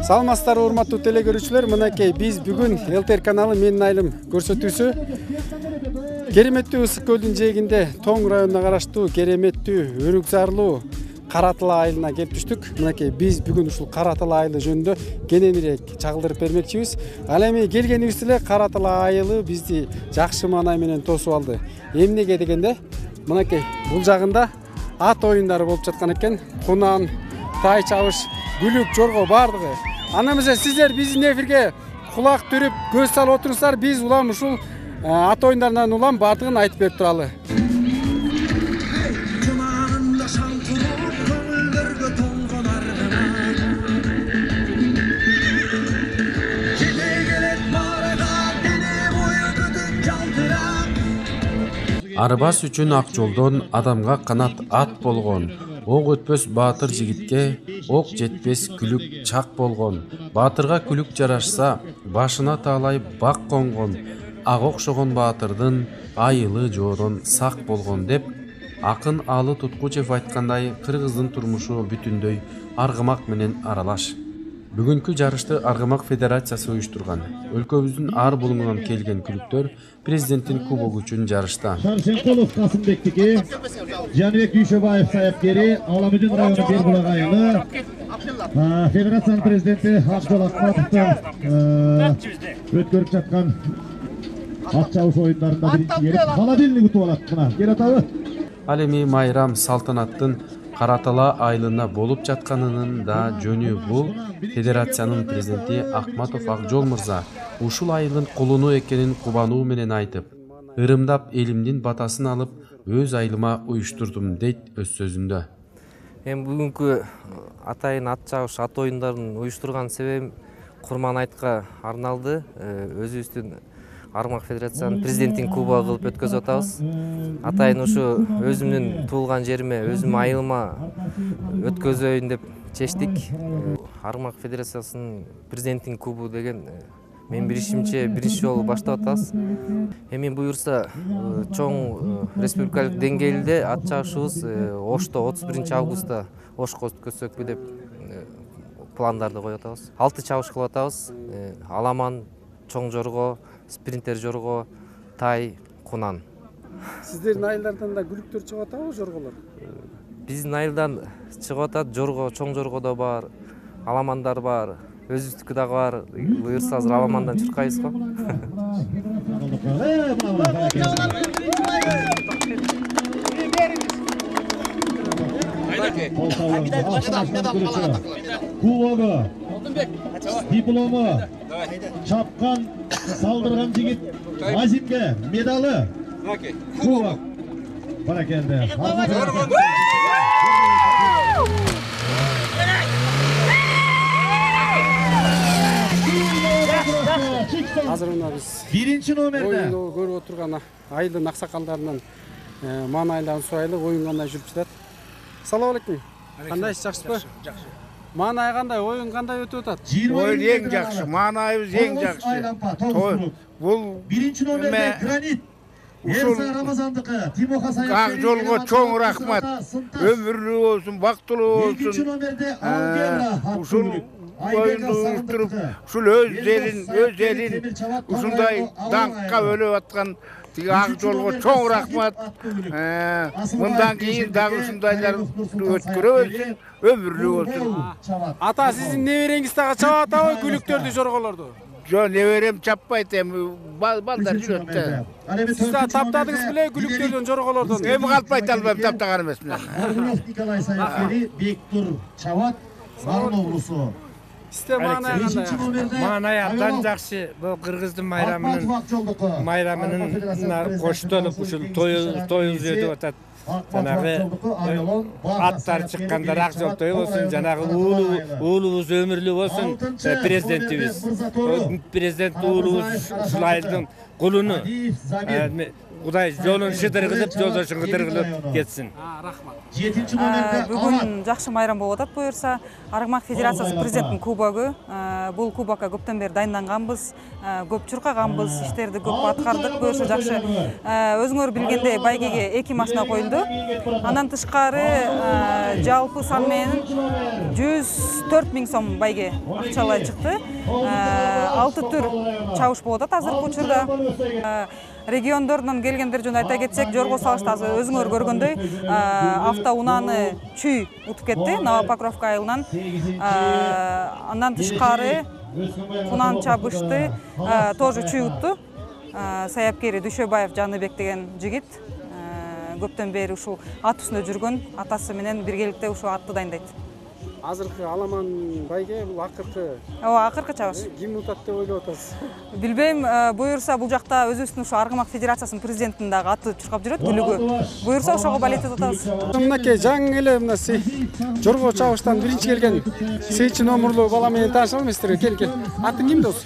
Саламатсыздар урматтуу теле көрүүчүлөр, мынакей биз бүгүн ЛТР каналы Менин айылым көрсөтүүсү кереметтүү Ысык көлдүн жээгинде Тоң районуна караштуу кереметтүү Өрүкзарлуу Каратала айылына келип түштүк. Мынакей биз бүгүн ушул Каратала айылы жөнүндө кененирээк чагылдырып бермекчибиз. Ал эми келгенибизде эле Каратала айылы бизди жакшы маанай менен тосуп алды. Эмнеге дегенде, мынакей бул жагында ат оюндары болуп жаткан экен. Кунан, тай чабыш, бүлүк, жорго бардыгы. Ана эмесе сиздер биздин эфирге кулак түрүп, көз салып отуруңуздар. Биз улам ушул ат оюндарынан улам бардыгын айтып берип туралы. Арбас үчүн ак жолдон адамга канат ат болгон. Ок өтпөс баатыр жигитке ок жетпес күлүк чак болгон. Баатырга күлүк жарашса, башына таалай бак конгон. Ак окшогон баатырдын айылы жоодон сак болгон деп акын Алы Туткучев айткандай, кыргыздын турмушу бүтүндөй аргымак менен аралаш. Бүгүнкү жарышты Аргымак Федерациясы уюштурган. Өлкөбүздүн ар булуңунан келген күлүктөр президенттин кубогу үчүн жарышта. Шаршенкулов Касымбектики, Жаныбек Дүйшөбаев саяпкери, Аламүдүн району Бербулак айылы, Федерациянын президенти Акжол Акматовдун өткөрүп жаткан ат чабыш оюндарында биринчи холодильник утуп алат. Мына кел атабы. Ал эми майрам салтанаттын Каратала айылына болуп жатканынын да жөнү бул. Федерациянын президенти Акматов Акжол мырза ушул айылдын кулуну экенин кубануу менен айтып, ырымдап элимдин батасын алып, өз айылыма уюштурдум дейт өз сөзүндө. Эми бүгүнкү атайын ат чабыш ат оюндарын уюштурган себебим Курман айтка арналды. Өзүбүздүн Аргымак Федерациянын президенттин кубогу кылып өткөзүп атабыз. Атайын ушу өзүмдүн туулган жериме, өзүмдүн айылыма өткөзөйүн деп чечтик. Аргымак Федерациясынын президенттин кубогу деген мен билишимче биринчи жолу баштап атабыз. Эми буюрса чоң республикалык деңгээлде ат чабышыбыз Ошто 31 августта Ошко өткөзсөкпү деп пландарды коюп атабыз. 6 чабыш кылып атабыз. Аламан, чоң жорго, спринтер жорго, тай, кунан. Сиздердин айылдардан да күлүктөр чыгып атабы, жорголор? Биздин айылдан чыгып атат, жорго, чоң жорго да бар, аламандар бар, өзүбүздүкү дагы бар. Буюрса азыр аламандан чуркайбыз го. Кубогу, диплому, чапкан, салдырган жигит Азимге медалы. Кубок. Баракелде. Азыр мына биз биринчи номерде оюнду көрүп отурган айылдын аксакалдарынан маанайларын сурайлы. Оюн кандай жүрүп жатат? Салам алейкум. Кандайсыз, жакшысызбы? Жакшы. Маанай кандай, оюн кандай өтүп атат? Оюн эң жакшы, маанайыбыз эң жакшы. Бул биринчи номерде гранит. Ерса Рамазандыкы, Тимоха Ак жолго чоң рахмат. Өмүрлүү болсун, бактылуу болсун. Экинчи номерде Алгебра. Ушул оюнду уюштуруп, ушул өз элин ушундай даңкка бөлөп аткан Ак жолго чоң рахмат. Мындан кийин дагы ушундайлар өткөрөбүз, өмүрлүү болсун. Ата, сиздин небереңиз дагы чабып атабы күлүктөрдү, жорголорду? Жо, неберем чаппайт, эми балдар жүрөт да. Сиз да таптадыңыз беле күлүктөрдөн, жорголордон? Эми калпайт албайм, таптаган эмесмин. Николай саяпкери Бектур чабат, Барын оглусу. Сизде маанай кандай? Маанай абдан жакшы. Бул кыргыздын майрамынын коштолуп ушул тоюбуз өтүп атат. Жанагы аттар чыккандар ак жол той болсун, жанагы уулубуз өмүрлүү болсун, президентибиз. Президент уулубуз ушул айылдын кулуну. Кудай жолун шыдыргызып, жолдошун кыдыргылып кетсин. Рахмат. 7-ci номerde Бүгін жақсы майрам болып атат буюрса. Аргымак Федерациясы президенттин кубогу. Бул кубокко көптөн бери дайынданганбыз, көп чуркаганбыз, иштерди көп аткардык. Буюрса жакшы. Өзүңөр билгендей байгеге 2 машина коюлду. Андан тышкары жалпы сан менен 104 000 сом байге акчалай чыкты. 6 түр чабыш болуп атат азыркы учурда. Региондордон келгендер жөнүндө айта кетсек, жорго салышта өзүңөр көргөндөй автоунааны чүй утуп кетти Новопокровка айылынан. Андан тышкары Кунан чабышты тоже чүй утту. Саяпкери Дүйшөбаев Жаныбек деген жигит көптөн бери ушул ат үстүндө жүргөн, атасы менен биргеликте ушул атты дайындайт. Азыркы аламан байге бул акыркы. Ооба, акыркы чабыш. Ким утат деп ойлоп атасыз? Билбейм, буюрса бул жакта өзүбүздүн ушу Аргымак Федерациясынын президентин дагы аты чуркап жүрөт, күлүгү. Буюрса ошого балет атабыз. Мынакей жаңы эле мына жорго чабыштан биринчи келген сейитчи номурлуу бала менен таанышалмы сиздерге? Кел. Атың ким дос?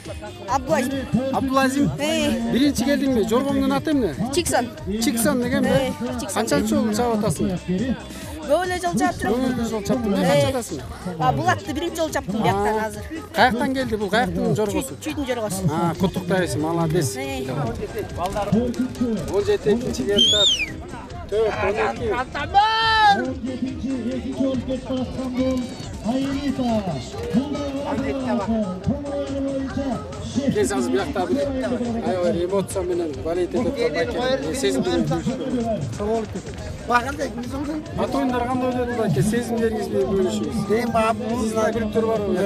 Абдулазим. Абдулазим. Биринчи келдиңби? Жоргоңдун аты эмне? Чиксон. Чиксон дегенби? Канчанчы жол чабып атасың? Көп эле жол чаптым. Көп эле жол чаптың. Канча атасың? Бул атты биринчи жол чаптым бияктан азыр. Каяктан келди бул? Каяктын жоргосу? Чүйдүн жоргосу. Куттуктайбыз, молодец. 17-инчи келип атат. 4-12. Атаман! Кезіңіз бұяқта бір эмоция менен балет етіп байке сезімдеріңіз ат ойындар қандай өтеді байке сезімдеріңізбен бөлішіңіз? Мен бағып мұзына күліктер бар ғой.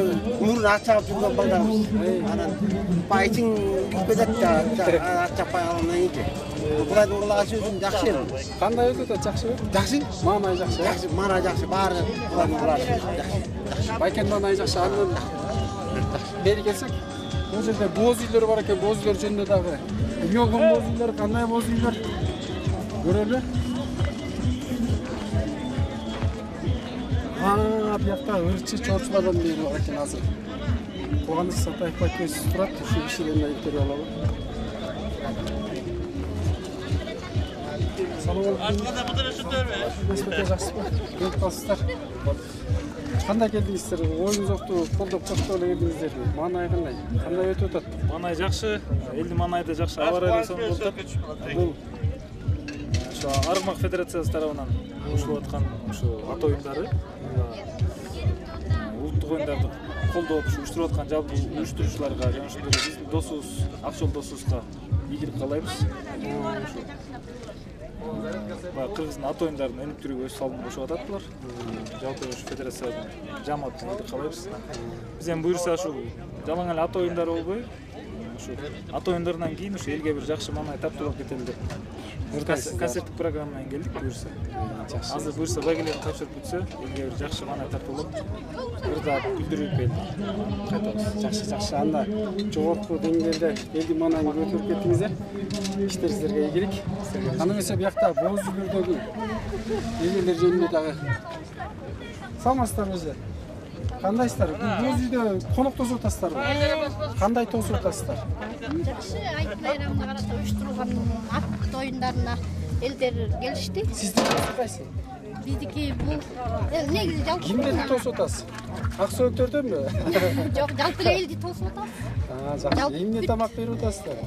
мұр атшағып жүрген балдарымыз. Байытың кетеді атшақпай алымнан еке. Бұлайдың құлаға сөзім жақсы еді. Қандай өтеді? Жақсы өтеді? Жақсы? Маңай жақсы? Жақсы, маңай жақсы. Бары бұлайдың құлаға сөзім жақсы. Байкен маңай жақсы. Андан бері келсек, бұл жерде боз үйлер бар екен, боз үйлер жөнінде дағы. Үйелген боз үйлер, қандай боз үйлер? Көрелі? Бұяқта ұрықшы чоршылардан бері бар екен азыр. Қоғаныс Сатаев байкөсіз тұрады, үші бішілерін әйттері алабы. Мәспеке жақсы ба? Келіп қалсыздар. Қандай келдіңіздер? Ойын жоқты қолдап қоштаулы келдіңіздер. Маңай қандай? Қандай өте өтеді? Маңай жақсы, елді маңайды жақсы авария сон болды. Бұл Аргымак Федерациясы тарабынан ушулуп аткан ат оюндары, улуттук оюндарды колдоп уюштуруп аткан жалпы уюштуруучуларга жана ошондой биздин досубуз, Акчол досубузга ийгилик каалайбыз. Кыргыздын ат оюндарынын өнүктүрүүгө өз салымын кошуп атат булар. Жалпы ушу федерациянын жамаатына ийгилик каалайбыз. Биз эми буюрса ушу жалаң эле ат оюндары болбой, ушу ат оюндарынан кийин ушу элге бир жакшы маңай таптуулап кетели деп концерттик программа менен келдик буюрса. Азыр буюрса байгелерди тапшырып бүтсө, элге бир жакшы маңай тартылып, бир да күлдүрүп келди. Кайтабыз. Жакшы, анда жогорку деңгээлде элдин маңайын көтөрүп кеттиңиздер. Иштериңизге ийгилик. Аны эмесе биякта боз үйлөрдөгү ээлер жөнүндө дагы саламатсыздарбы өзү? Кандайсыздар? Боз үйдө конок тосуп атасыздарбы? Кандай тосуп атасыздар? Жакшы, айт байрамына карата уюштурулган ат оюндарына элдер келишти. Сиздин тосуп кайсы? Биздики бул негизи жалпы. Кимдерди тосуп атасыз? Ак сөктөрдөнбү? Жок, жалпы эле элди тосуп атабыз. Жакшы. Эмне тамак берип атасыздар?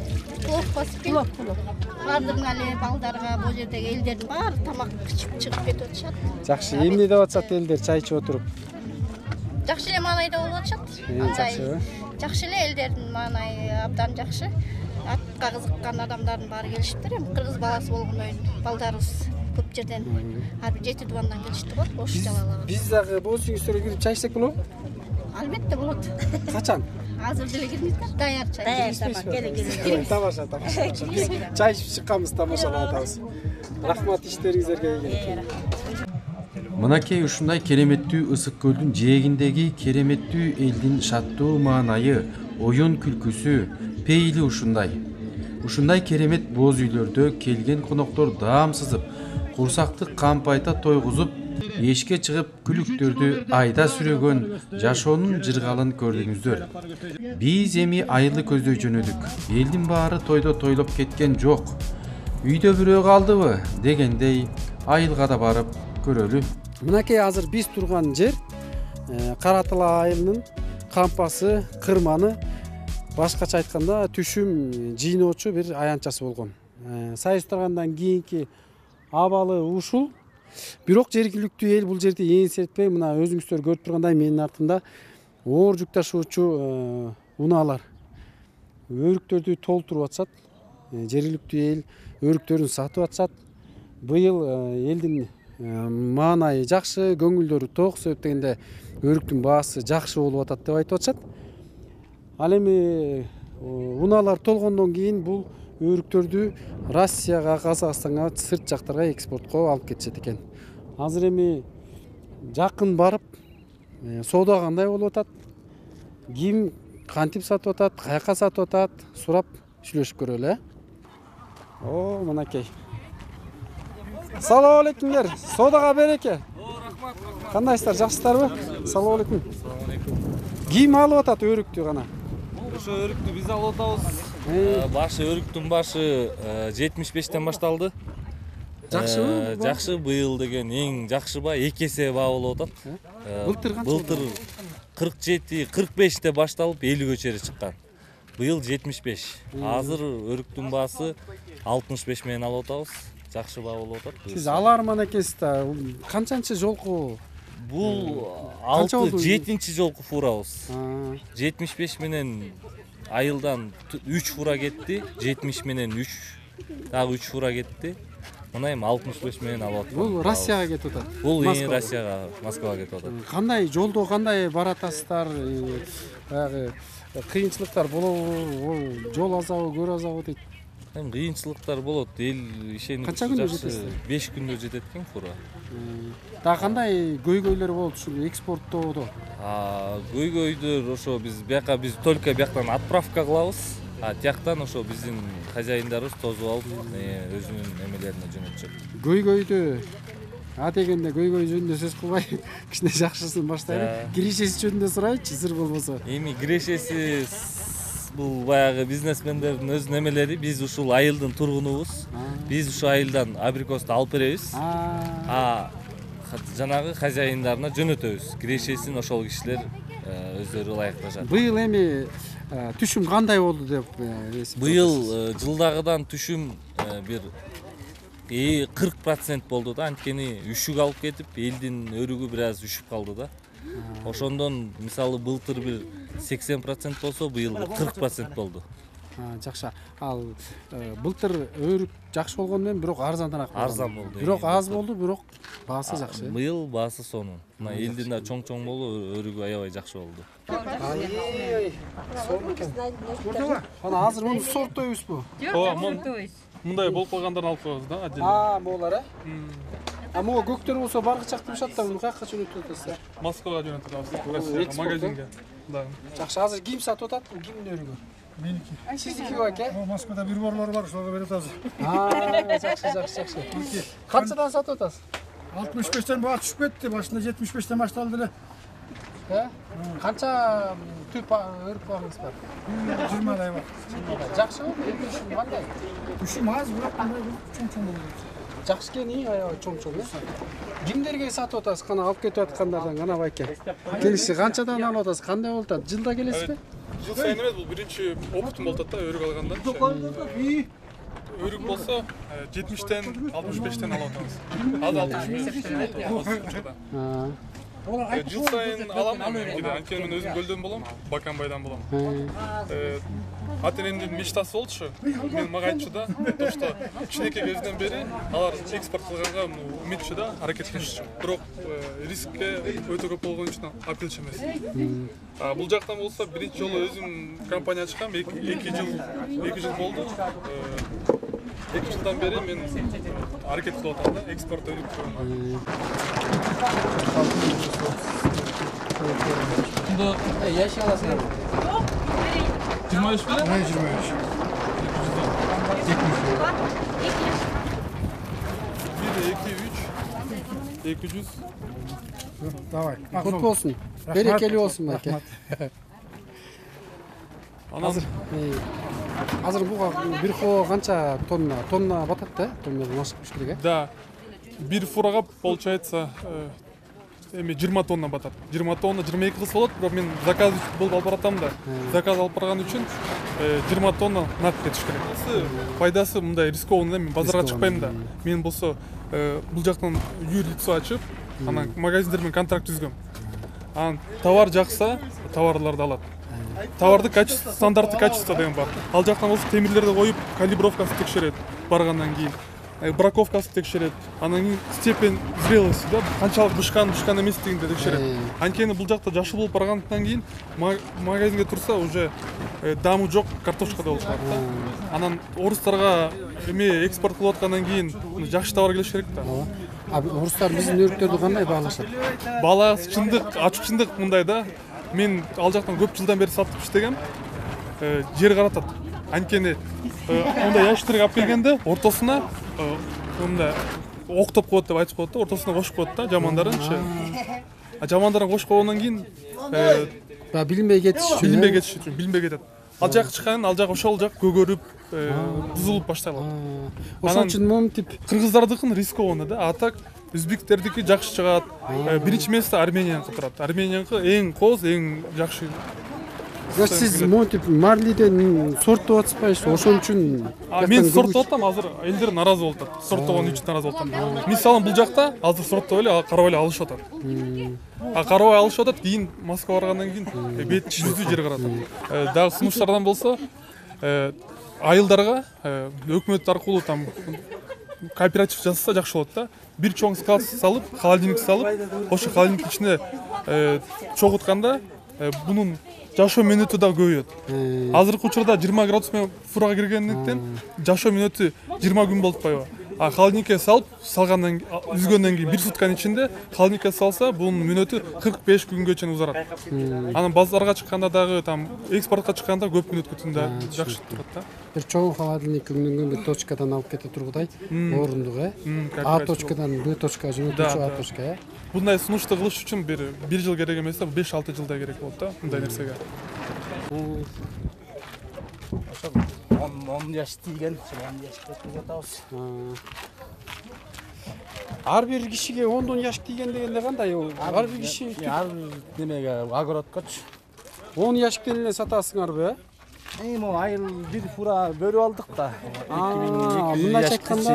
Плов басып келип. Бардыгына эле балдарга, бул жердеги элдердин баары тамак ичип чыгып кетип атышат. Жакшы. Эмне деп атышат элдер чай ичип отуруп? Жакшы эле маанайда болуп атышат. Жакшы. Жакшы эле элдердин маанайы абдан жакшы. Атка кызыккан адамдардын баары келишиптир. Эми кыргыз баласы болгондон балдарыбыз көп жерден ар бир 7 дубандан келишти го, ош жалалабыз. Биз дагы боз үйүңүздөргө кирип чай ичсек болобу? Албетте болот. Качан? Азыр деле кирмейсиздер, даяр чай. Даяр тамак, келе. Тамаша. Биз чай ичип чыкканбыз, тамашалап атабыз. Рахмат, иштериңиздерге ийгилик. Мынакей ушундай кереметтүү ысык көлдүн жээгиндеги кереметтүү элдин шаттуу маанайы, оюн күлкүсү, пейили ушундай. Ушундай керемет боз үйлөрдө келген коноктор даам сызып, курсакты кампайта тойгузуп, эшикке чыгып күлүктөрдү айда сүрөгөн жашоонун жыргалын көрдүңүздөр. Биз эми айылды көздөй жөнөдүк. Элдин баары тойдо тойлоп кеткен жок. Үйдө бирөө калдыбы дегендей айылга да барып көрөлү. Мынакей азыр биз турган жер Каратала айылынын кампасы, кырманы, башкача айтканда түшүм жыйноочу бир аянтчасы болгон. Сайыштыргандан кийинки абалы ушул. Бирок жергиликтүү эл бул жерди эңсертпей, мына өзүңүздөр көрүп тургандай менин артымда оор жүк ташуучу унаалар өрүктөрдү толтуруп атышат. Жергиликтүү эл өрүктөрүн сатып атышат. Быйыл элдин маанайы жакшы, көңүлдөрү ток, себеп дегенде өрүктүн баасы жакшы болуп атат деп айтып атышат. Ал эми унаалар толгондон кийин бул өрүктөрдү Россияга, Казакстанга, сырт жактарга экспортко алып кетишет экен. Азыр эми жакын барып, соода кандай болуп атат, ким кантип сатып атат, каяка сатып атат, сурап сүйлөшүп көрөлү. Мынакей. Салам алейкумдер. Соодага береке. Кандайсыздар, жакшысыздарбы? Салам алейкум. Ким алып атат өрүктү гана? Ошо өрүктү биз алып атабыз. Башы өрүктүн башы 75тен башталды. Жакшыбы? Жакшы, быйыл деген эң жакшы баа 2 эсе баа болуп атат. Былтыр 47-45те башталып 50-гө чейин чыккан. Быйыл 75. Азыр өрүктүн баасы 65 менен алып атабыз. Жакшы баа болуп атат. Сиз аларман экенсиз да. Канчанчы жолку? Бул 6-7-чи жолку фурабыз. 75 менен айылдан 3 фура кетти, 70 менен 3 дагы 3 фура кетти. Мына эми 65 менен алып атат. Бул Россияга кетип атат. Бул Россияга, Москвага кетип атат. Кандай жолдо кандай баратасыздар? Баягы кыйынчылыктар болобу? Жол азабы, көр азабы дейт. Эми кыйынчылыктар болот. Эл ишенип канча күндө жетесиз? 5 күндө жетет экен фура. Да кандай көйгөйлөр болот ушул экспорттоодо? Көйгөйдөр ошо биз только бияктан отправка кылабыз. Тияктан ошо биздин хозяиндарыбыз тосуп алып, өзүнүн эмелерине жөнөтүшөт. Көйгөйдү дегенде көйгөй жөнүндө сөз кылбай, кичине жакшысын баштайлы. Кирешеси жөнүндө сурайчы, сыр болбосо. Эми кирешеси бул баягы бизнесмендердин өзүнүн эмелери. Биз ушул айылдын тургунубуз. Биз ушул айылдан абрикосту алып беребиз. Жанагы хозяиндарына жөнөтөбүз. Кирешесин ошол кишилер өздөрү ылайыкташат. Быйыл эми түшүм кандай болду деп эсип? Быйыл жылдагыдан түшүм бир 40% болду да. Анткени үшүк алып кетип, элдин өрүгү бир аз үшүп калды да. Ошондон мисалы былтыр бир 80% болсо, быйыл 40% болду. Жакшы. Ал былтыр өрүк жакшы болгону менен бирок арзаныраак болду. Арзан болду. Бирок аз болду, бирок баасы жакшы. Быйыл баасы сонун. Мына элдин да чоң-чоң болду, өрүгү аябай жакшы болду. Ана азыр муну сорттойбузбу? Мындай болуп калгандарын алып коебуз да, отдельно. Могулар, могу көктөр болсо баргы чактырышат да, муну каяка жөнөтүп атасыздар? Москвага жөнөтүп атабыз, Россияга, магазинге. Жакшы, азыр ким сатып атат? Бул кимдин өрүгү? Меники. Сиздики баке? Москвада бир борлор бар, ошого берип атабыз. Жакшы. Канчадан сатып атасыз? 65тен баа түшүп кетти, башында 75тен башталды эле. Канча түп өрүк багыңыз бар? 20дай бар. Жакшыбы? Түшүм кандай? Түшүм аз, бирок чоң-чоң болот. Жакшы экен, аябай чоң-чоң. Кимдерге сатып атасыз? Кана алып кетип аткандардан кана байке. Келиши канчадан алып атасыз? Кандай болуп атат? Жылда келесизби? Жыл сайын эмес, бул биринчи опытым болуп атат да, өрүк алганда. Өрүк болсо 70тен 65тен алып атабыз. Азыр 65. Жыл сайын алам, анткени мен өзүм көлдөн болом, Баканбайдан болом. Ата-энемдин мечтасы болчу. Мен мага айтчу да, то что кичинекей кезинен бери алар экспорт кылганга үмүтчү да, аракеттенишчү. Бирок рискке өтө көп болгон үчүн алып келчү эмес. Бул жактан болсо биринчи жолу өзүм компания ачкам, 2 жыл болду. 2 жылдан бери мен аракет кылып атам да, экспорт өнүктүрүүгө. Яш аласыңар. 23 беле? 23. 200. Давай. Кут болсун. Берекелүү болсун баке. Азыр Азыр буга бир фурага канча тонна батат да? Тоннадан ашык болуш керек, Да. Бир фурага получается 20 тонна батат. 20 тонна 22 кыз болот, бирок мен заказ болуп алып баратам да. Заказ алып барган үчүн 20 тонна нат кетиш керек. Пайдасы мындай рискованный, мен базарга чыкпайм да. Мен болсо бул жактан юрлицо ачып, анан магазиндер менен контракт түзгөм. Анан товар жакса, товарларды алат. Товарды качество, стандарты качество деген бар. Ал жактан болсо темирлерди коюп, калибровкасын текшерет баргандан кийин. Браковкасын текшерет. Анан кийин степень зрелости да, канчалык бышкан эмес дегенди текшерет. Анткени бул жакта жашы болуп баргандан кийин магазинге турса уже дамы жок картошка да болуп калат да. Анан орустарга экспорт кылып аткандан кийин жакшы товар келиш керек да. Орустар биздин өрүктөрдү кандай баалашат? Бааласы чындык, ачык чындык мындай да. Мен ал жактан көп жылдан бери сатып иштегем. Жер каратат. Анткени ондай ящиктерге алып келгенде ортосуна мындай октоп коет деп айтып коет да, ортосуна кошуп коет да жамандарынчы. Жамандарын кошуп койгондон кийин билинбей кетиш үчүн, билинбей кетет. Ал жак чыккан, ал жак ошол жак көгөрүп, бузулуп башталат. Ошон үчүн момтип кыргыздардыкын рискованный да, а так өзбектердики жакшы чыгат. Биринчи место Арменияныкы турат. Арменияныкы эң коз, эң жакшы. Значит, сиз момтип марлиден сорттоп атпайсызбы? Ошон үчүн мен сорттоп атам, азыр элдер наразы болуп атат. Сорттогон үчүн наразы болуп атам. Мисалы бул жакта азыр сорттоп эле карабай эле алышып атат. Карабай алышып атат, кийин Москва баргандан кийин бет жүздү жер каратат. Дагы сунуштардан болсо айылдарга өкмөт аркылуу там кооператив жасаса жакшы болот да. Бир чоң склад салып, холодильник салып, ошо холодильниктин ичине чогутканда бунун жашоо мүнөтү да көбөйөт. Азыркы учурда 20 градус менен фурага киргендиктен жашоо мүнөтү 20 күн болуп атпайбы? Холодильникке салып, салгандан үзгөндөн кийин 1 сутканын ичинде холодильникке салса, бунун мүнөтү 45 күнгө чейин узарат. Анан базарга чыкканда дагы там экспортко чыкканда көп мүнөт күтүндө жакшы турат да. Бир чоң холодильник күнгөнгө бир точкадан алып кете тургудай орундук, А точкадан Б точкага жөнөтүүчү А точка, Bunday sunuşta kılış için bir yıl gerek emese 5-6 yılda gerek oldu da bunday nersege. 10 yaş тийген, 10 yaş өткөзүп атабыз. Ар бир кишиге 10 жаш тийген дегенде кандай? Ар бир киши ар немеге огородкочу 10 яшктен эле сатасыңарбы? Могу айыл бир фура бөлүп алдык да. Мындайча айтканда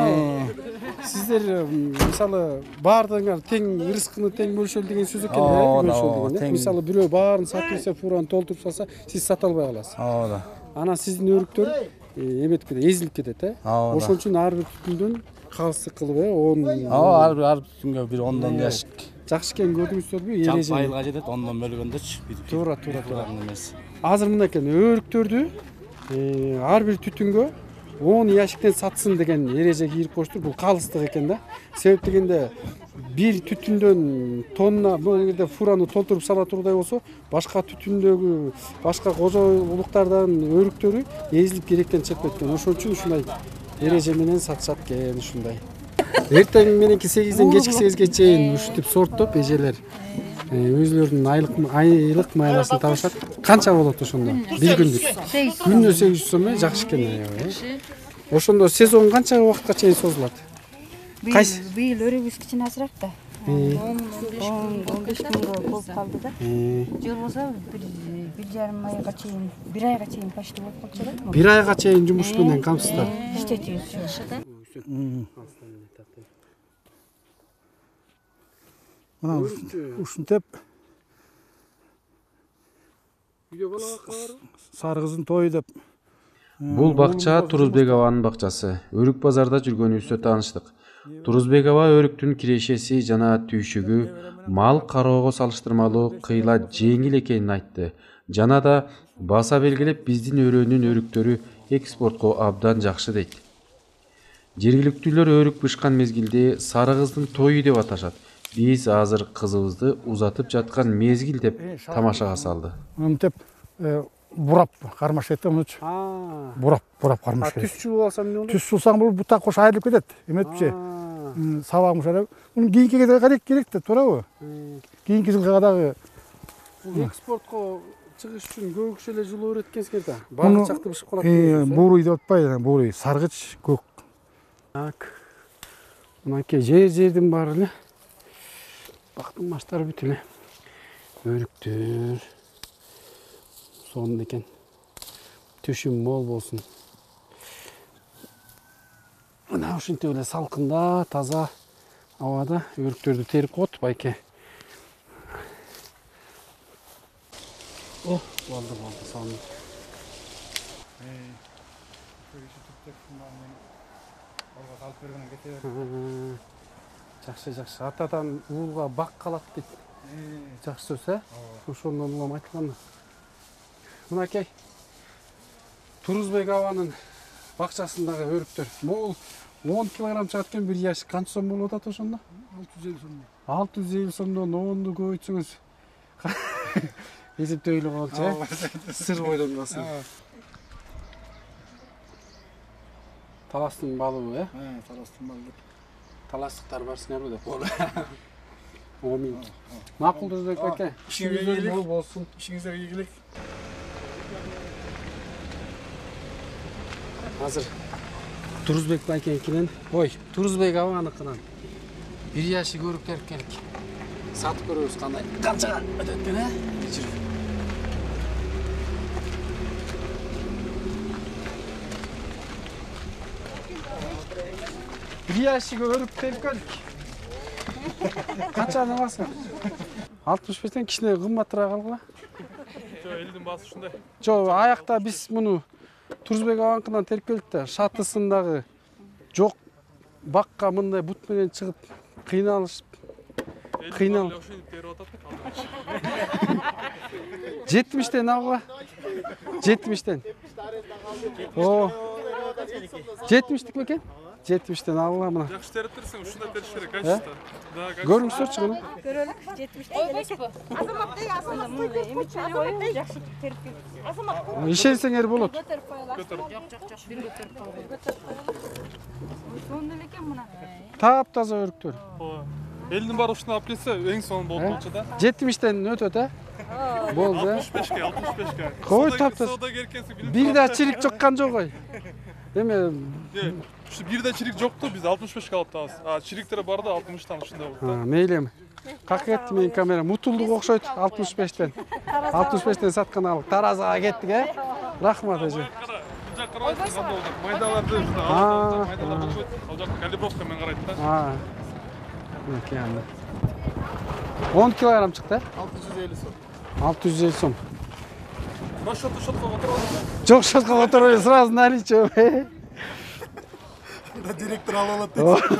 сиздер мисалы баардыгыңар тең рызкыны тең бөлүшөлү деген сөз экен, бөлүшөлү деген. Мисалы бирөө баарын сатып ийсе, фураны толтуруп салса, сиз сата албай каласыз. Ооба. Анан сиздин өрүктөр эметип кетет, эзилип кетет, Ошон үчүн ар бир түтүндөн калысы кылып, 10. Ар түтүнгө бир 10 яшик. Жакшы экен көрдүңүздөрбү? Жалпы айылга жетет, 10 бөлгөндөчү. Туура. Азыр мына экен, өрүктөрдү ар бир түтүнгө 10 яшиктен сатсын деген эреже кийип коюштур. Бул калыстык экен да. Себеп дегенде бир түтүндөн тонна бул жерде фураны толтуруп сала тургудай болсо, башка түтүндөгү башка кожойлуктардан өрүктөрү эзилип керектен чыгып кеткен. Ошон үчүн ушундай эреже менен сатышат экен ушундай. Эртең мененки 8ден кечки 8ге чейин ушинтип сорттоп эжелер өзлөрүнүн айлык майласын табышат. Канча болот ошондо? Бир күндүк. Күнүнө 800 сом жакшы экен аябай. Ошондо сезон канча убакытка чейин созулат? Быйыл өрүбүз кичине азыраак да. 10-15 күнгө болуп калды да. Жыл болсо 1,5 айга чейин, 1 айга чейин почти болуп калчу да. 1 айга чейин жумуш менен камсыздар. Иштетебиз да. Мына ушинтип сары кыздын тою деп. Бул бакча Турузбекованын бакчасы. Өрүк базарда жүргөнүбүздө тааныштык. Турузбекова өрүктүн кирешеси жана түйшүгү мал кароого салыштырмалуу кыйла жеңил экенин айтты. Жана да баса белгилеп биздин өрөөнүн өрүктөрү экспортко абдан жакшы дейт. Жергиликтүүлөр өрүк бышкан мезгилде сары кыздын тою деп аташат. Биз азыр кызыбызды узатып жаткан мезгил деп тамашага салды. Мынтип бурап кармаш этемчү. Бурап кармаш. Түшчү болсам эмне болот? Түш сулсаң бул бута кош айрылып кетет. Эметчи. Сабагым шарап. Муну кийинкиге керек да, туурабы? Кийинки жылга дагы экспортко чыгыш үчүн көп киши эле жылуу берет экенсиңер да. Баары чакты бышып калат. Бурый деп атпайбы, бурый, саргыч, көк. Так. Мынакей жердин баары эле бактын маштары бүт эле. Өрүктөр. Сонун экен. Төшүм мол болсун. Мына ушинтип эле салкында, таза абада өрүктөрдү терип коет байке. О, болду, сонун. Жакшы. Атадан уулга бак калат дейт. Жакшы сөз, ошондон улам айтылган. Мынакей Турузбек абанын бакчасындагы өрүктөр. Бул 10 килограмм чыгат экен, бир яш канча сом болуп атат ошондо? 650 сом. 650 сомдон 10ду көбөйтсөңүз эсептөйлү болчу, сыр бойдон калсын. Таластын балыбы, Таластын балыбы. Таластыктар бар сиңерби деп. Омин. Макул Турузбек аке. İşinize bol olsun. İşinize iyilik. Hazır. Турузбек байкенкинен, Турузбек абаныкынан бир яшы көрүп келик. Сатып көрөбүз кандай. Канчага өтөт экен, Жүрүп. Бир яшы көрүп келик. Канча намасы? 65тен кичине кымбатыраак алгыла. Жо, элдин баасы ушундай. Жо, аякта биз муну Турузбек абаныкынан терип келдик да, шатысындагы жок бакка мындай бут менен чыгып кыйналышып. 70тен алгыла. 70тен. О. 70тик бекен? 70тен алгыла мына. Жакшы терип берсең, ушундай териш керек, качество. Көрүңүзчү муну. Көрөлүк 70тен элек. Азамат аслында мындай эмичени коюп жакшы терип берип. Азамат. Ишенсеңер болот. Сонун эле экен мына. Таптаза өрүктөр. Элдин баары ушуну алып келсе, эң сонун болуп болчу да. 70тен өтөт, Болду. 65ке. Кой таптаз. Бир да чирик жоккан жок ой. Эме Ушу бирде чирик жокту, биз 65ке алып табыз. Чириктер бар да 60тан ушундай болот да. Мейли. Как кетти менин камера? Мутулдук окшойт 65тен. 65тен саткан алып таразага кеттик, Рахмат эже. Майдаларды майдалар болбойт. Ал жакта калибровка менен карайт да. Мынакей анда. 10 килограмм чыкты, 650 сом. 650 сом. Шотко которбайбы? Жок, шотко которбайбы, сразу наличие. Да директор алып алат.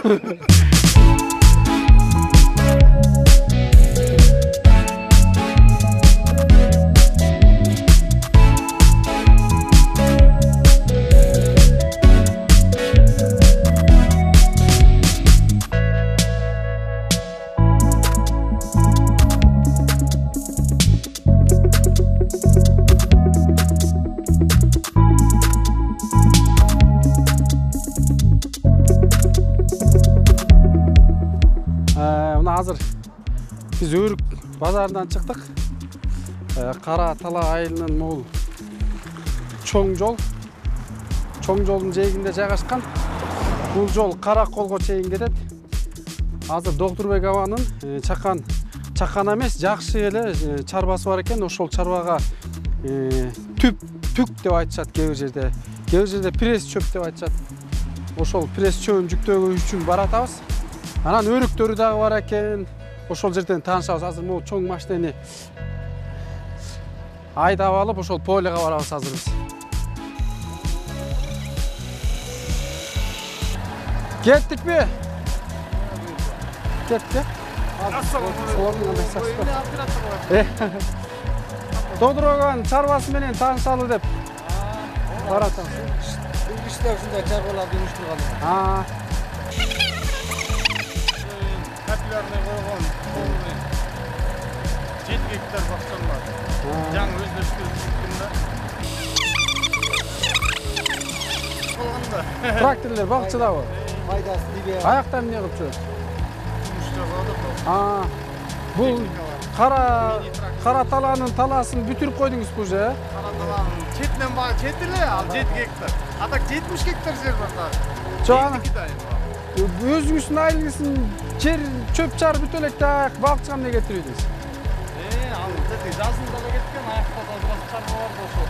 Азыр биз өрүк базарынан чыктык. Кара Тала айылынын могул чоң жол. Чоң жолдун жээгинде жайгашкан. Бул жол Караколго чейин кетет. Азыр Доктурбек абанын чакан эмес, жакшы эле чарбасы бар экен. Ошол чарбага түк деп айтышат кээ бир жерде. Кээ бир жерде пресс чөп деп айтышат. Ошол пресс чөбүн жүктөөгө үчүн баратабыз. Анан өрүктөрү дагы бар экен. Ошол жерден таанышабыз. Азыр могу чоң машинени айдап алып, ошол полега барабыз азыр биз. Кеттикпи? Кеттик. Тодурогон чарбасы менен таанышалы деп баратабыз. Кишилер ушундай чарбаларды уюштурган. Капилярный койгон 7 гектар бакчам бар. Жаңы өздөштүрүп да. Тракторлор бакчадабы? Пайдасы тиге. Аяктан эмне кылып жүрөт? Жумуш жасадык. Бул Kara talanın talasını bütürüp koydunuz bu уже. Kara talanın çetinden var, çetile al 7 hektar. Atak 70 hektar yer var daha. Çoğana. Özünüzün ailesinin yer çöp çar bütölek de balkçıgan ne getiriyorsunuz? Al dedi жазын dala ketken ayakta da biraz çarpı var da şu.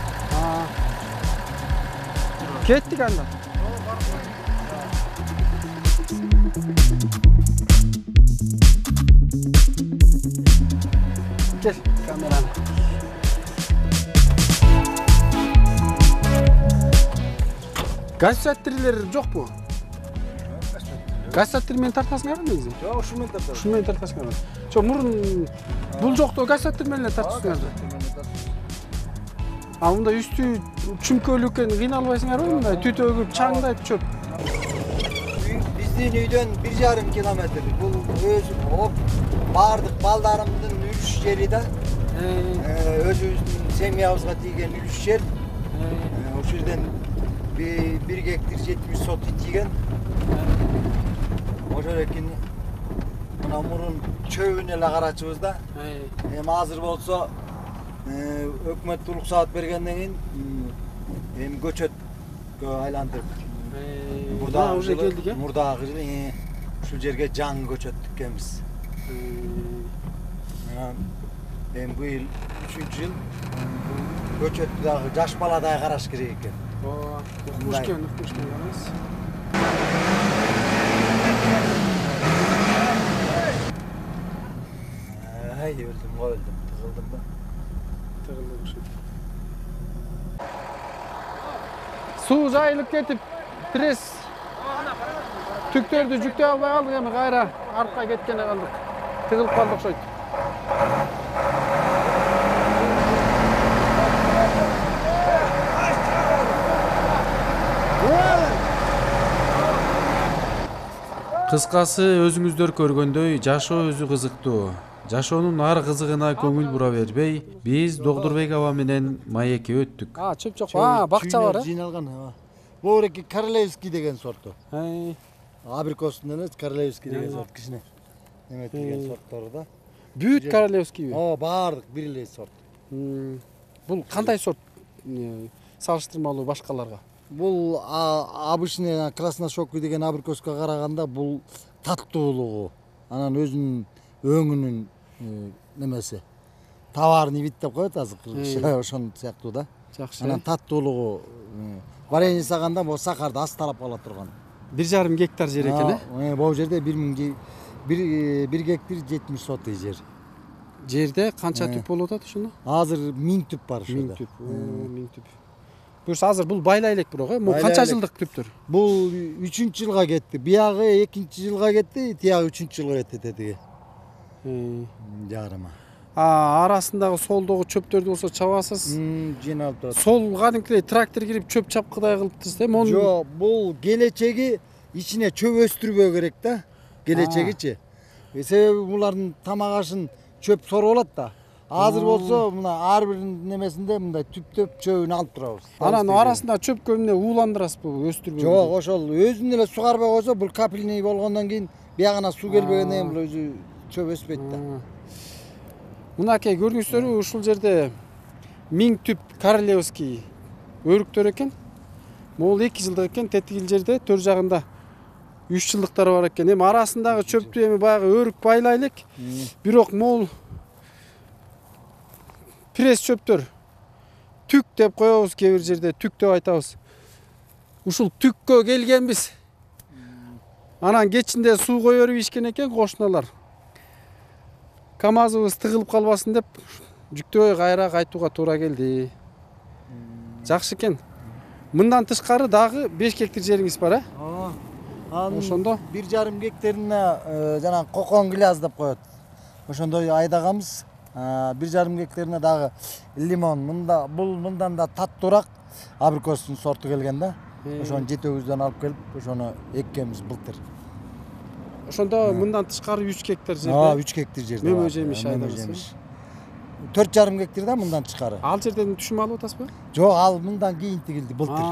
Kettik anda. Gel kamerana. Gaz sattirler yok mu? Gaz sattirmen tartmasın mı негизи? Yok, ушумен тартасың. Ушумен тартасың. Чо мурун бул жокто газ саттырменен тартасыңар. А мында үстү чүмкөлүк экен кыйналбайсыңарбы мындай түтө өгүп чаңдайт чөп. Биздин үйдөн 1,5 километр. Бул өз бардык балдарымдын үлүш жери да. Өзүбүздүн семьябызга тийген үлүш жер. Ошол жерден 1 гектар 70 сотый тийген. Ошол экен мына мурун чөбүнө эле карачыбыз да. Эми азыр болсо өкмөт уруксаат бергенден кийин эми көчөткө айландырып. Мурда уже келдик э? Мурдагы жылы ушул жерге жаңы көчөт тиккенбиз. Эми быйыл 3-жыл көчөттү дагы жаш баладай караш керек экен. Укмушкен эмес. Ай, öldüm, tığıldım da. Tığıldım şu. Su jayılıp ketip, pres tüktörдү жүктөй албай калдык, эми кайра аркка кеткене калдык. Тыгылып калдык ошойт. Кыскасы өзүңүздөр көргөндөй жашоо өзү кызыктуу. Жашоонун ар кызыгына көңүл бура бербей, биз Догдурбек аба менен маекке өттүк. Чөп жок. Бакча бар э? Жиналган. Бууреки Королевский деген сорту. Абрикостун эмес, Королевский деген сорт кичине. Эметилген сорттор да. Бүт Королевский. Баардык бир эле сорт. Бул кандай сорт салыштырмалуу башкаларга? Бул обычный красношокуй деген абрикоска караганда бул таттуулугу, анан өзүнүн өңүнүн немеси. Товарный вид деп коет азыр кыргызча, ошон сыяктуу да. Жакшы. Анан таттуулугу варенье жасаганда бул сахарды асталап кала турган. 1,5 гектар жер экен э? Бул жерде 1 гектар 70 сотый жер. Жерде канча түп болуп атат ушуну? Азыр 1000 түп бар ушунда. 1000 түп. Буюрса азыр бул байлай элек бирок э? Бул канча жылдык түптөр? Бул 3-жылга кетти. Биягы 2-жылга кетти, тиягы 3-жылга кетти тетиги. Жарыма. Арасындагы солдогу чөптөрдү болсо чабасыз. Жиналып турат. Сол кадимкидей трактор кирип чөп чапкыдай кылыптырсыз э? Жок, бул келечеги ичине чөп өстүрбөө керек да. Келечегичи. Себеби булардын тамак ашын чөп соруп алат да. Азыр болсо мына ар бир немесинде мындай түптөп чөбүн алып турабыз. Анан арасында чөп көмүнө ууландырасызбы өстүрбөө? Жок, ошол өзүн эле сугарбай койсо бул капельный болгондон кийин биягына суу келбегенден кийин бул өзү чөп өспөйт да. Мынакей көрдүңүздөрбү, ушул жерде 1000 түп Королевский өрүктөр экен. Могул 2 жылдык экен, тетигил жерде төр жагында 3 жылдыктары бар экен. Эми арасындагы чөптү эми баягы өрүк байлай элек. Бирок могул пресс чөптөр түк деп коебуз, кээ бир жерде түк деп айтабыз. Ушул түккө келгенбиз. Анан кечинде суу кое берип ичкен экен кошуналар. КамАЗыбыз тыгылып калбасын деп жүктөбөй кайра кайтууга туура келди. Жакшы экен. Мындан тышкары дагы 5 гектар жериңиз бар э? Ошондо 1,5 гектарына жана кокон гляз деп коет. Ошондой айдаганбыз. 1,5 гектарына дагы лимон. Мындан да таттуураак абрикостун сорту келген да. Ошону жетөөбүздөн алып келип, ошону эккенбиз былтыр. Ошондо мындан тышкары 3 гектар жерде. 3 гектар жерде. Мөмө жемиш айдабыз. 4,5 гектар да мындан тышкары. Ал жерден түшүм алып атасызбы? Жок, ал мындан кийин тигилди былтыр.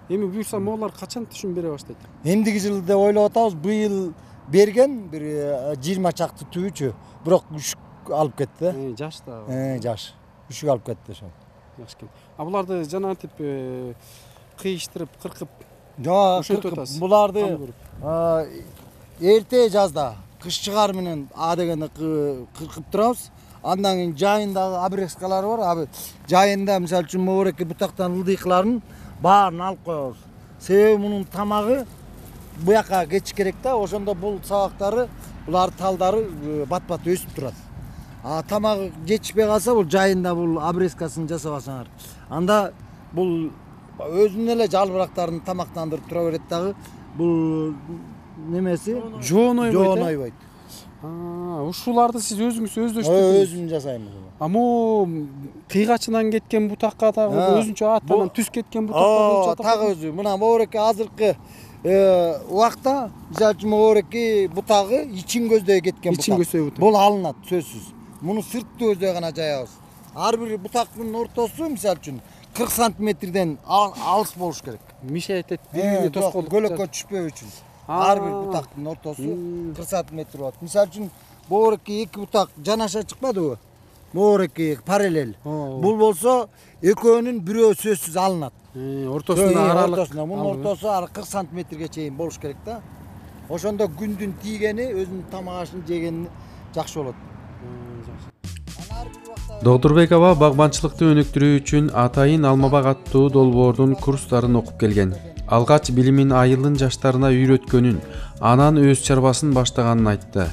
Эми буюрса моолар качан түшүм бере баштайт? Эмдиги жылы деп ойлоп атабыз. Быйыл берген бир 20 чакты түбүчү. Бирок алып кетти. Жашта. Жаш. Үшүк алып кетти ошол. Жакшы экен. А буларды жанагынтип кыйыштырып, кыркып Жок, ошентип атасыз. буларды эрте жазда кыш чыгар менен дегенде кыркып турабыз. Андан кийин жайындагы обрезкалар бар. Abi жайында мисалы үчүн могуреки бутактан ылдыйкыларын баарын алып коебуз. Себеби мунун тамагы буяка кетиш керек да. Ошондо бул сабактары, булар талдары бат-бат өсүп турат. Тамагы жетишпей калса бул жайында бул обрезкасын жасабасаңар. Анда бул өзүнүн эле жалбырактарын тамактандырып тура берет дагы. Бул немеси жоонойбойт. Ушуларды сиз өзүңүз өздөштүрдүңүз? Өзүм жасайм. Могу кыйгачынан кеткен бутакка дагы өзүнчө аттан түз кеткен бутакка так өзү. Мына могуреки азыркы убакта мисалы үчүн могуреки бутагы ичин көздөй кеткен бутак. Бул алынат сөзсүз. Муну сырттуу көздөй гана жаябыз. Ар бир бутактын ортосу мисалы үчүн 40 сантиметрден алыс болуш керек. Мешайт этип бири-бирине тоскоолдук көлөккө түшпөө үчүн. Ар бир бутактын ортосу 40 сантиметр болот. Мисалы үчүн могуреки эки бутак жанаша чыкпадыбы? Могуреки параллель. Бул болсо экөөнүн бирөө сөзсүз алынат. Ортосунда аралык. Мунун ортосу 40 сантиметрге чейин болуш керек да. Ошондо күндүн тийгени, өзүнүн тамак ашын жегени жакшы болот. Докторбек аба багбанчылыкты өнүктүрүү үчүн Атайын Алмабак аттуу долбоордун курстарын окуп келген. Алгач билимин айылдын жаштарына үйрөткөнүн, анан өз чарбасын баштаганын айтты.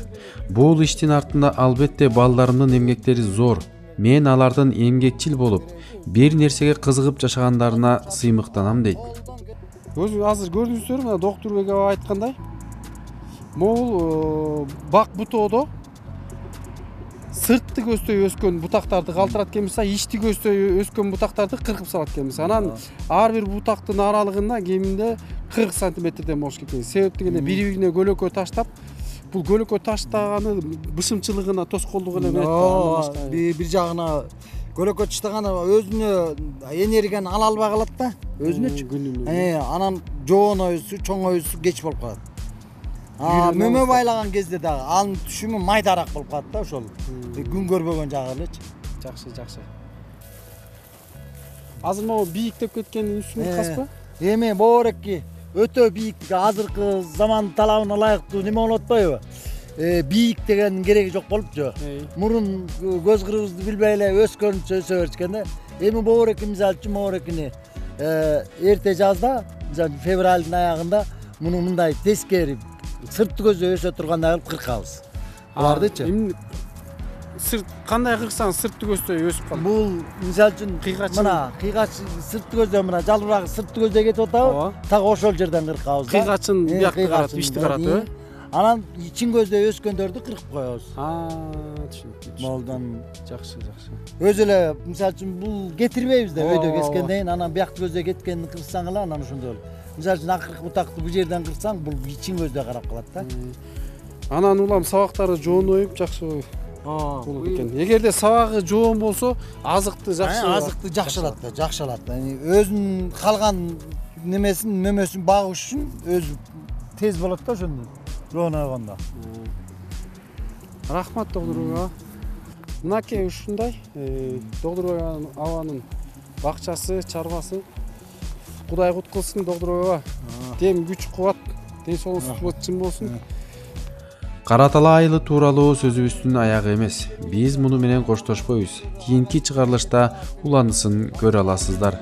Бул иштин артында албетте балдарымдын эмгектери зор. Мен алардын эмгекчил болуп, бир нерсеге кызыгып жашагандарына сыймыктанам дейт. Өзү азыр көрдүңүздөр, мына Докторбек аба айткандай, могул бак бутоодо сыртты көздөй өскөн бутактарды калтырат экенбиз, ичти көздөй өскөн бутактарды кыркып салат экенбиз. Анан ар бир бутактын аралыгында кеминде 40 сантиметрден болуш керек. Себеп дегенде бири-бирине көлөкө таштап, бул көлөкө таштаганы бышымчылыгына тоскоолдук эле берет. Бир жагына көлөкө таштаганы өзүнө энергияны ала албай калат да, өзүнөчү. Анан жоонойсу, чоңойсу кеч болуп калат. Мөмө байлаган кезде дагы анын түшүмү майдараак болуп калат да, ошол. Күн көрбөгөн жагы элечи. Жакшы. Азыр могу бийиктеп кеткендин үстүнө каспы? Эми могуреки өтө бийик, азыркы заман талабына ылайыктуу неме болуп атпайбы? Бийик деген кереги жок болупчу. Мурун көз кырыбызды билбей эле өскөнчө өсө беришкен да. Эми могуреки мисалы үчүн могурекини эрте жазда, мисалы февралдын аягында муну мындай тескери сыртты көздөй өсө тургандай кылып кыркабыз. Алардычы? Кандай кырксаң сыртты көздөй өсүп калат? Бул мисалы үчүн мына кыйгач сыртты көздөй, мына жалбырагы сыртты көздөй кетип атабы? Так ошол жерден кыркабыз да. Кыйгачын биякка карап, ичти карап, Анан ичин көздөй өскөндөрдү кыркып коебуз. Түшүнүктүү. Молдон жакшы. Өзү эле мисалы үчүн бул кетирбейбиз да, өйдө кескенден кийин анан биякты көздөй кеткенин кырсаң эле анан ошондой болот. Мисалы үчүн акыркы бутакты бул жерден кырсаң, бул ичин көздөй карап калат да. Анан улам сабактары жооноюп жакшы болот экен. Эгерде сабагы жоон болсо, азыкты жакшы алат да. Өзүнүн калган немесин, мөмөсүн багыш үчүн өзү тез болот да ошондо. Жоонойгондо. Рахмат Докторбек аба. Мынакей ушундай Докторбек абанын бакчасы, чарбасы. Кудай кут кылсын Докторбек аба. Дем күч кубат, ден соолугуңуз чын болсун. Кара Тала айылы тууралуу сөзүбүздүн аягы эмес. Биз муну менен коштошпойбуз. Кийинки чыгарылышта уланысын көрө аласыздар.